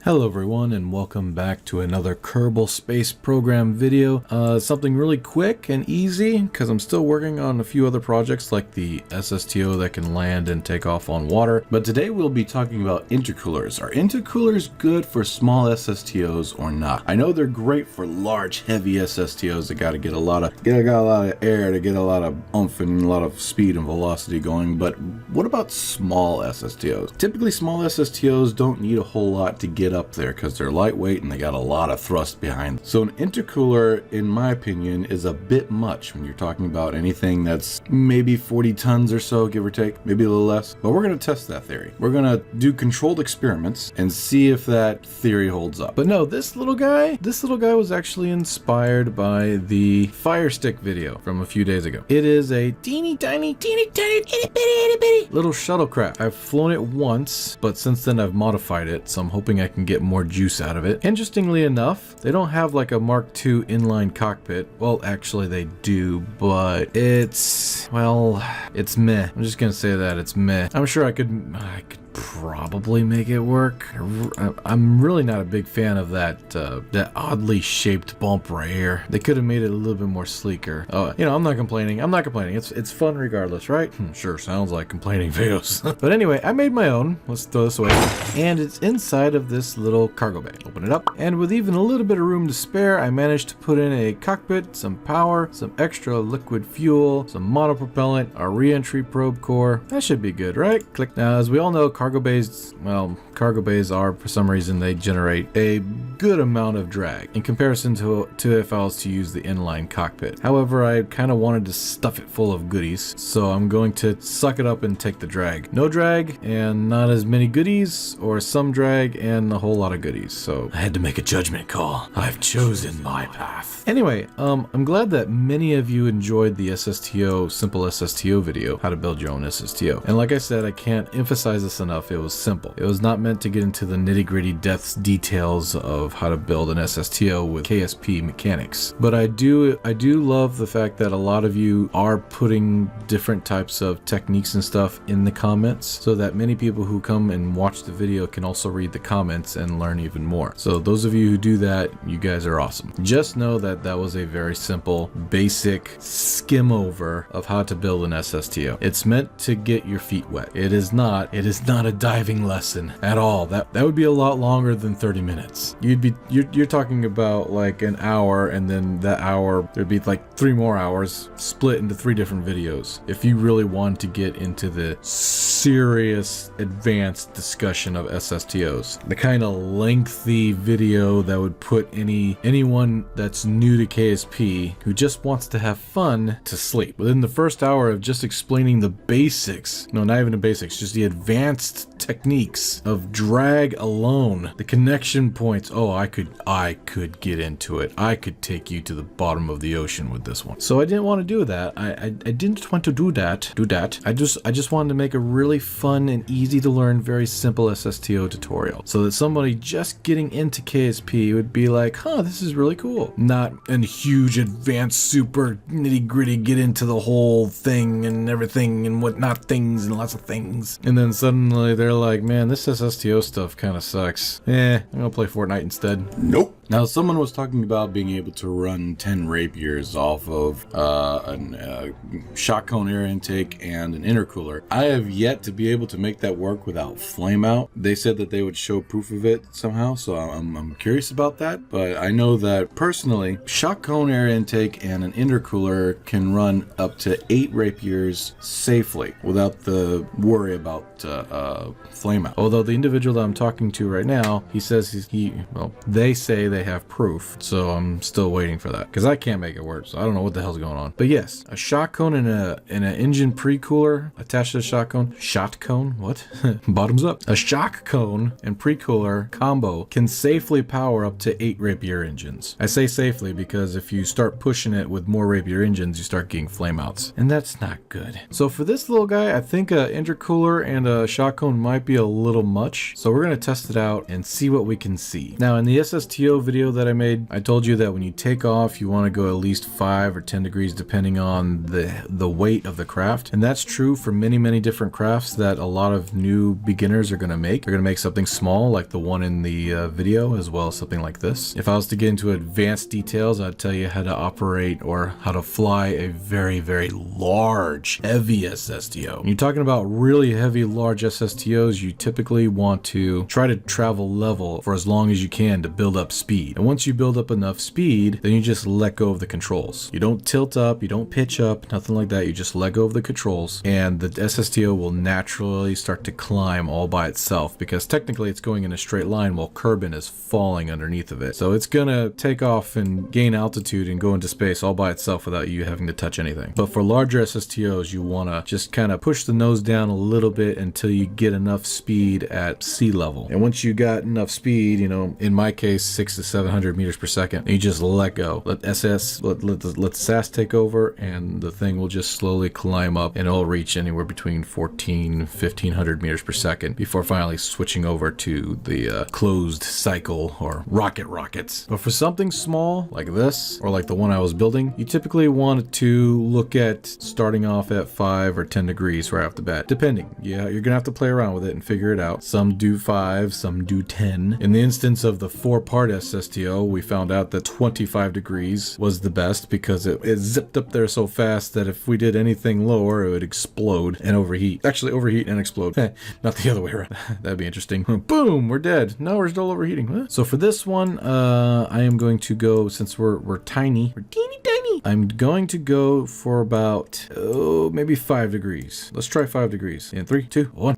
Hello everyone and welcome back to another Kerbal Space Program video. Something really quick and easy because I'm still working on a few other projects like the SSTO that can land and take off on water. But today we'll be talking about intercoolers. Are intercoolers good for small SSTOs or not? I know they're great for large heavy SSTOs that got a lot of air to get a lot of oomph and a lot of speed and velocity going, but what about small SSTOs? Typically small SSTOs don't need a whole lot to get up there because they're lightweight and they got a lot of thrust behind them. So an intercooler, in my opinion, is a bit much when you're talking about anything that's maybe 40 tons or so, give or take, maybe a little less. But we're going to test that theory. We're going to do controlled experiments and see if that theory holds up. But no, this little guy was actually inspired by the Fire Stick video from a few days ago. It is a teeny tiny itty bitty little shuttlecraft. I've flown it once, but since then I've modified it, so I'm hoping I can get more juice out of it. Interestingly enough, they don't have like a Mark II inline cockpit. Well, actually they do, but it's meh. I'm just gonna say that it's meh. I'm sure I could probably make it work. I'm really not a big fan of that oddly shaped bump right here. They could have made it a little bit more sleeker. I'm not complaining. It's fun regardless, right? Sure, sounds like complaining videos. But anyway, I made my own. Let's throw this away. And it's inside of this little cargo bay. Open it up. And with even a little bit of room to spare, I managed to put in a cockpit, some power, some extra liquid fuel, some monopropellant, a re-entry probe core. That should be good, right? Click. Now, as we all know, cargo bays are, for some reason, they generate a good amount of drag in comparison to if I was to use the inline cockpit. However, I kind of wanted to stuff it full of goodies, so I'm going to suck it up and take the drag. No drag and not as many goodies, or some drag and a whole lot of goodies. So I had to make a judgment call. I've chosen my path. Anyway, I'm glad that many of you enjoyed the SSTO, simple SSTO video, how to build your own SSTO. And like I said, I can't emphasize this enough. It was simple. It was not meant to get into the nitty-gritty details of how to build an SSTO with KSP mechanics. But I do love the fact that a lot of you are putting different types of techniques and stuff in the comments, so that many people who come and watch the video can also read the comments and learn even more. So those of you who do that, you guys are awesome. Just know that that was a very simple, basic skim over of how to build an SSTO. It's meant to get your feet wet. It is not a diving lesson at all. That would be a lot longer than 30 minutes. You're talking about like an hour, and then that hour there'd be like 3 more hours split into 3 different videos if you really want to get into the serious advanced discussion of SSTOs. The kind of lengthy video that would put anyone that's new to KSP who just wants to have fun to sleep. Within the first hour of just explaining the basics, no, not even the basics, just the advanced techniques of drag alone, the connection points. Oh, I could get into it. I could take you to the bottom of the ocean with this one. So I didn't want to do that. I didn't want to do that. I just wanted to make a really fun and easy to learn, very simple SSTO tutorial, so that somebody just getting into KSP would be like, huh, this is really cool. Not a huge advanced super nitty gritty get into the whole thing and everything and whatnot things and lots of things, and then suddenly they're like, man, this SSTO stuff kind of sucks. I'm gonna play Fortnite instead. Nope. Now, someone was talking about being able to run 10 rapiers off of a shot cone air intake and an intercooler. I have yet to be able to make that work without flame out. They said that they would show proof of it somehow, so I'm curious about that. But I know that personally, shot cone air intake and an intercooler can run up to 8 rapiers safely without the worry about flame out. Although the individual that I'm talking to right now, he says they say they have proof, so I'm still waiting for that because I can't make it work, so I don't know what the hell's going on. But yes, a shot cone and an engine pre-cooler attached to the shot cone, what? Bottoms up. A shock cone and pre-cooler combo can safely power up to 8 Rapier engines. I say safely because if you start pushing it with more Rapier engines, you start getting flameouts, and that's not good. So for this little guy, I think an intercooler and a shot cone might be a little much, so we're going to test it out and see what we can see. Now in the SSTO video that I made, I told you that when you take off, you want to go at least 5 or 10 degrees depending on the weight of the craft. And that's true for many different crafts that a lot of new beginners are going to make. They're going to make something small like the one in the video, as well as something like this. If I was to get into advanced details, I'd tell you how to operate or how to fly a very large, heavy SSTO. When you're talking about really heavy, large SSTOs, you typically want to try to travel level for as long as you can to build up speed. And once you build up enough speed, then you just let go of the controls. You don't tilt up, you don't pitch up, nothing like that. You just let go of the controls, and the SSTO will naturally start to climb all by itself, because technically it's going in a straight line while Kerbal is falling underneath of it. So it's gonna take off and gain altitude and go into space all by itself without you having to touch anything. But for larger SSTOs, you wanna just kind of push the nose down a little bit until you get enough speed at sea level. And once you got enough speed, you know, in my case, 600 to 700 meters per second, you just let go. Let the SAS take over, and the thing will just slowly climb up, and it'll reach anywhere between 1500 meters per second before finally switching over to the closed cycle or rockets. But for something small like this, or like the one I was building, you typically want to look at starting off at 5 or 10 degrees right off the bat, depending. Yeah, you're gonna have to play around with it and figure it out. Some do 5, some do 10. In the instance of the 4-part SSTO, we found out that 25 degrees was the best, because it zipped up there so fast that if we did anything lower, it would explode and overheat. Actually, overheat and explode. Not the other way around. That'd be interesting. Boom, we're dead. No, we're still overheating. Huh? So for this one, I am going to go, since we're tiny, we're teeny tiny, I'm going to go for about, maybe 5 degrees. Let's try 5 degrees. In 3, 2, 1.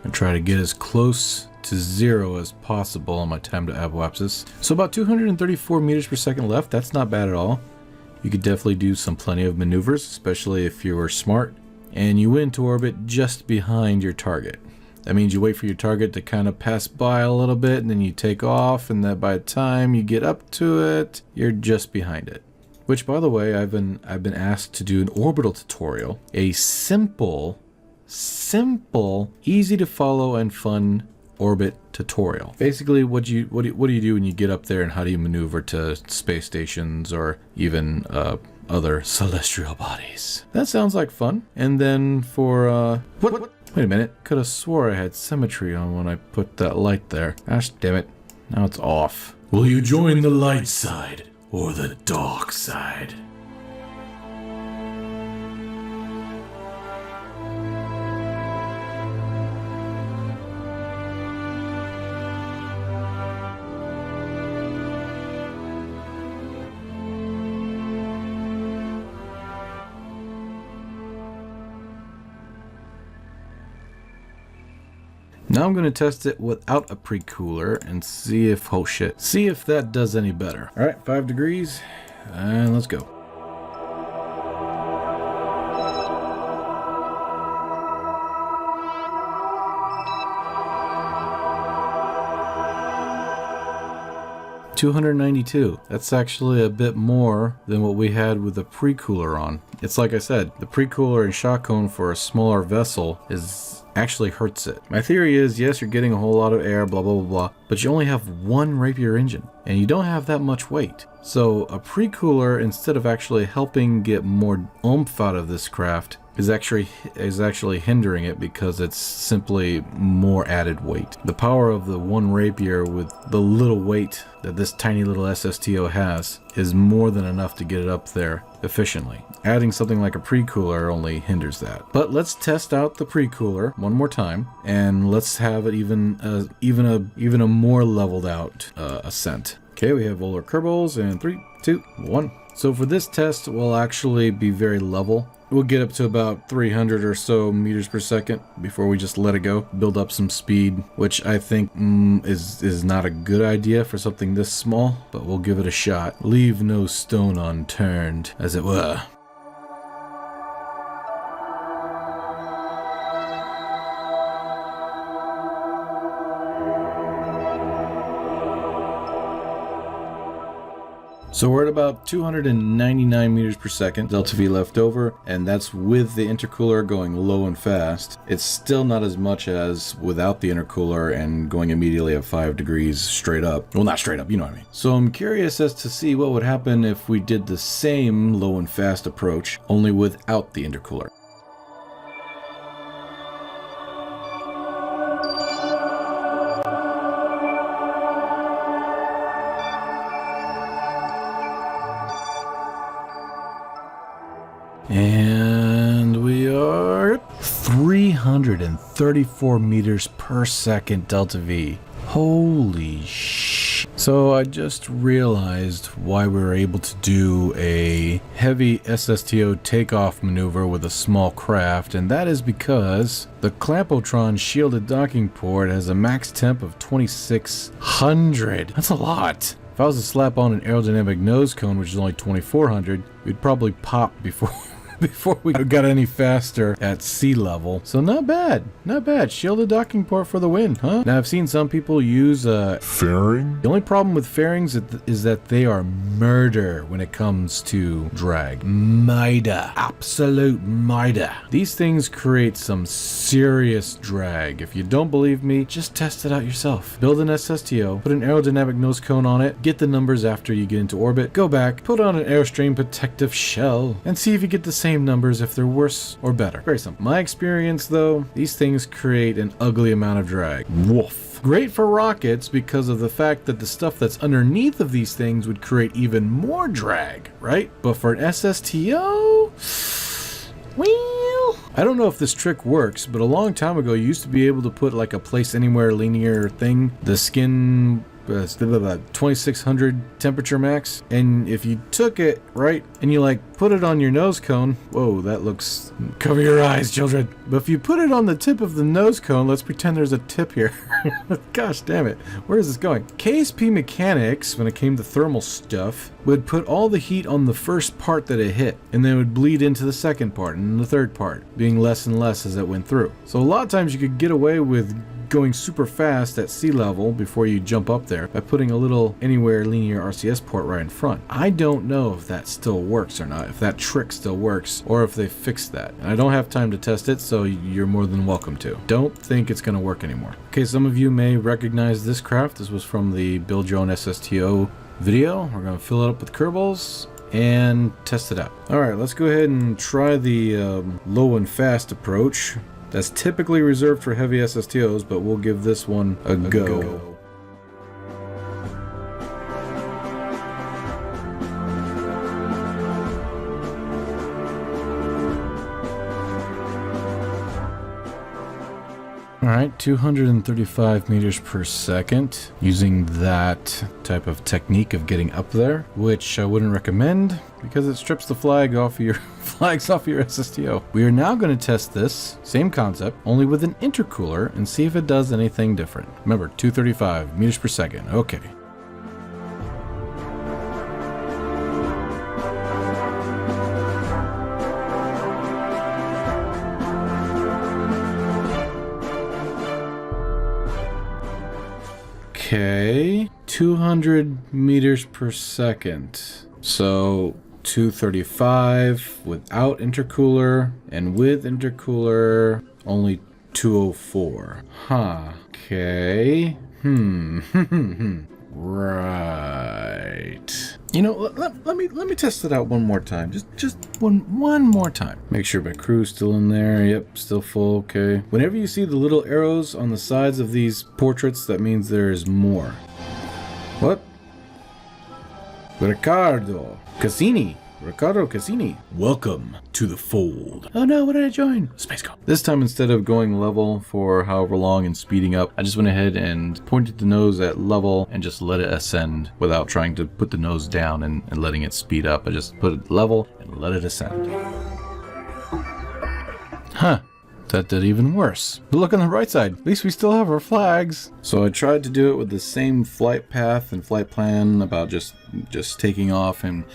And try to get as close to 0 as possible on my time to apoapsis. So about 234 meters per second left. That's not bad at all. You could definitely do plenty of maneuvers, especially if you were smart. And you went into orbit just behind your target. That means you wait for your target to kind of pass by a little bit, and then you take off, and that by the time you get up to it, you're just behind it. Which, by the way, I've been asked to do an orbital tutorial, a simple, easy to follow and fun orbit tutorial. Basically, what do you do when you get up there, and how do you maneuver to space stations or even other celestial bodies? That sounds like fun. And then for what? Wait a minute. Could have swore I had symmetry on when I put that light there. Gosh damn it. Now it's off. Will you join the light side or the dark side? Now I'm going to test it without a pre-cooler and see if, oh shit, see if that does any better. All right, 5 degrees, and let's go. $292. That's actually a bit more than what we had with the pre-cooler on. It's like I said, the pre-cooler and shot cone for a smaller vessel actually hurts it. My theory is, yes, you're getting a whole lot of air, blah, blah, blah, blah, but you only have one Rapier engine, and you don't have that much weight. So a pre-cooler, instead of actually helping get more oomph out of this craft, is actually hindering it, because it's simply more added weight. The power of the one Rapier with the little weight that this tiny little SSTO has is more than enough to get it up there efficiently. Adding something like a pre-cooler only hinders that. But let's test out the pre-cooler one more time, and let's have it even a more leveled out ascent. Okay, we have all our Kerbals, and 3, 2, 1. So for this test, we'll actually be very level. We'll get up to about 300 or so meters per second before we just let it go, build up some speed, which I think is not a good idea for something this small, but we'll give it a shot. Leave no stone unturned, as it were. So we're at about 299 meters per second, delta V left over, and that's with the intercooler going low and fast. It's still not as much as without the intercooler and going immediately at 5 degrees straight up. Well, not straight up, you know what I mean. So I'm curious as to see what would happen if we did the same low and fast approach, only without the intercooler. And we are 334 meters per second delta V. Holy sh! So I just realized why we were able to do a heavy SSTO takeoff maneuver with a small craft, and that is because the Clampotron shielded docking port has a max temp of 2600. That's a lot. If I was to slap on an aerodynamic nose cone, which is only 2400, we'd probably pop before we got any faster at sea level. So not bad, not bad. Shielded docking port for the win, huh? Now I've seen some people use fairing. The only problem with fairings is that they are murder when it comes to drag. Mida, absolute mida. These things create some serious drag. If you don't believe me, just test it out yourself. Build an SSTO, put an aerodynamic nose cone on it, get the numbers after you get into orbit, go back, put on an airstream protective shell, and see if you get the same numbers if they're worse or better. Very simple. My experience though, these things create an ugly amount of drag. Woof. Great for rockets because of the fact that the stuff that's underneath of these things would create even more drag, right? But for an SSTO, well, I don't know if this trick works, but a long time ago you used to be able to put like a place anywhere linear thing, the skin 2600 temperature max, and if you took it right and you like put it on your nose cone, whoa, that looks, cover your eyes children, but if you put it on the tip of the nose cone, let's pretend there's a tip here. Gosh damn it, where is this going? KSP Mechanics, when it came to thermal stuff, would put all the heat on the first part that it hit, and then it would bleed into the second part and the third part, being less and less as it went through. So a lot of times you could get away with going super fast at sea level before you jump up there by putting a little anywhere linear RCS port right in front. I don't know if that still works or not, if that trick still works, or if they fixed that. And I don't have time to test it, so you're more than welcome to. Don't think it's going to work anymore. Okay, some of you may recognize this craft. This was from the Build Your Own SSTO video. We're going to fill it up with Kerbals and test it out. Alright, let's go ahead and try the low and fast approach. That's typically reserved for heavy SSTOs, but we'll give this one a go. Alright, 235 meters per second, using that type of technique of getting up there, which I wouldn't recommend because it strips the flags off your SSTO. We are now going to test this same concept, only with an intercooler, and see if it does anything different. Remember, 235 meters per second. Okay. Okay, 200 meters per second. So 235 without intercooler, and with intercooler only 204. Huh. Okay. Right. You know, let me test it out one more time. Just one more time. Make sure my crew's still in there. Yep, still full. Okay. Whenever you see the little arrows on the sides of these portraits, that means there is more. What? Ricardo Cassini. Welcome to the fold. Oh no, what did I join? Space Call. This time, instead of going level for however long and speeding up, I just went ahead and pointed the nose at level and just let it ascend without trying to put the nose down and letting it speed up. I just put it level and let it ascend. Huh. That did even worse. But look on the right side. At least we still have our flags. So I tried to do it with the same flight path and flight plan about just taking off and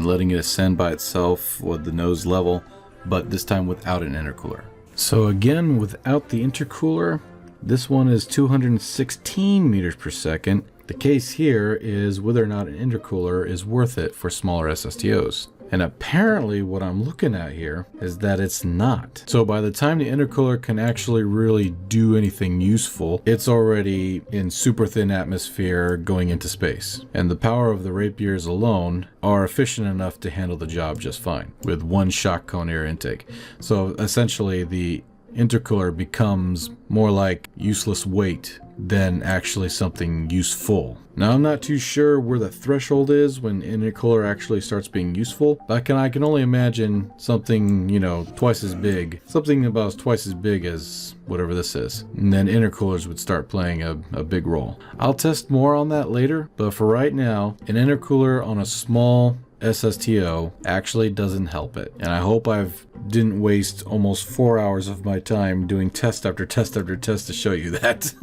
letting it ascend by itself with the nose level, but this time without an intercooler. So again, without the intercooler, this one is 216 meters per second, The case here is whether or not an intercooler is worth it for smaller SSTOs. And apparently what I'm looking at here is that it's not. So by the time the intercooler can actually really do anything useful, it's already in super thin atmosphere going into space. And the power of the rapiers alone are efficient enough to handle the job just fine with one shock cone air intake. So essentially the intercooler becomes more like useless weight than actually something useful. Now I'm not too sure where the threshold is when intercooler actually starts being useful, but I can only imagine something, you know, twice as big, something about twice as big as whatever this is, and then intercoolers would start playing a big role. I'll test more on that later, but for right now, an intercooler on a small SSTO actually doesn't help it. And I hope didn't waste almost 4 hours of my time doing test after test after test to show you that.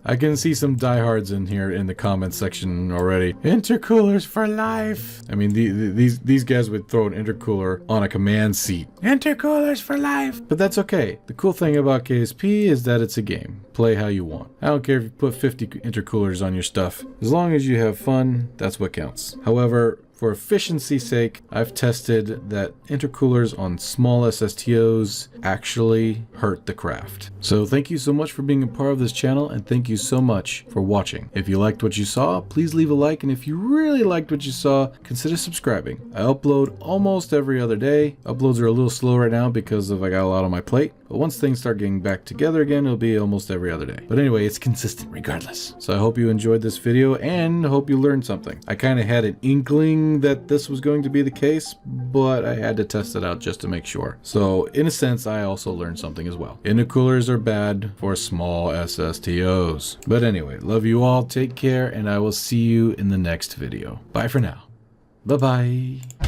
I can see some diehards in here in the comments section already. Intercoolers for life. I mean, these guys would throw an intercooler on a command seat. Intercoolers for life. But that's okay. The cool thing about KSP is that it's a game. Play how you want. I don't care if you put 50 intercoolers on your stuff. As long as you have fun, that's what counts. However, for efficiency's sake, I've tested that intercoolers on small SSTOs actually hurt the craft. So thank you so much for being a part of this channel, and thank you so much for watching. If you liked what you saw, please leave a like, and if you really liked what you saw, consider subscribing. I upload almost every other day. Uploads are a little slow right now because I got a lot on my plate, but once things start getting back together again, it'll be almost every other day. But anyway, it's consistent regardless. So I hope you enjoyed this video and hope you learned something. I kind of had an inkling that this was going to be the case, but I had to test it out just to make sure. So in a sense, I also learned something as well. Intercoolers are bad for small SSTOs. But anyway, love you all, take care, and I will see you in the next video. Bye for now. Bye-bye.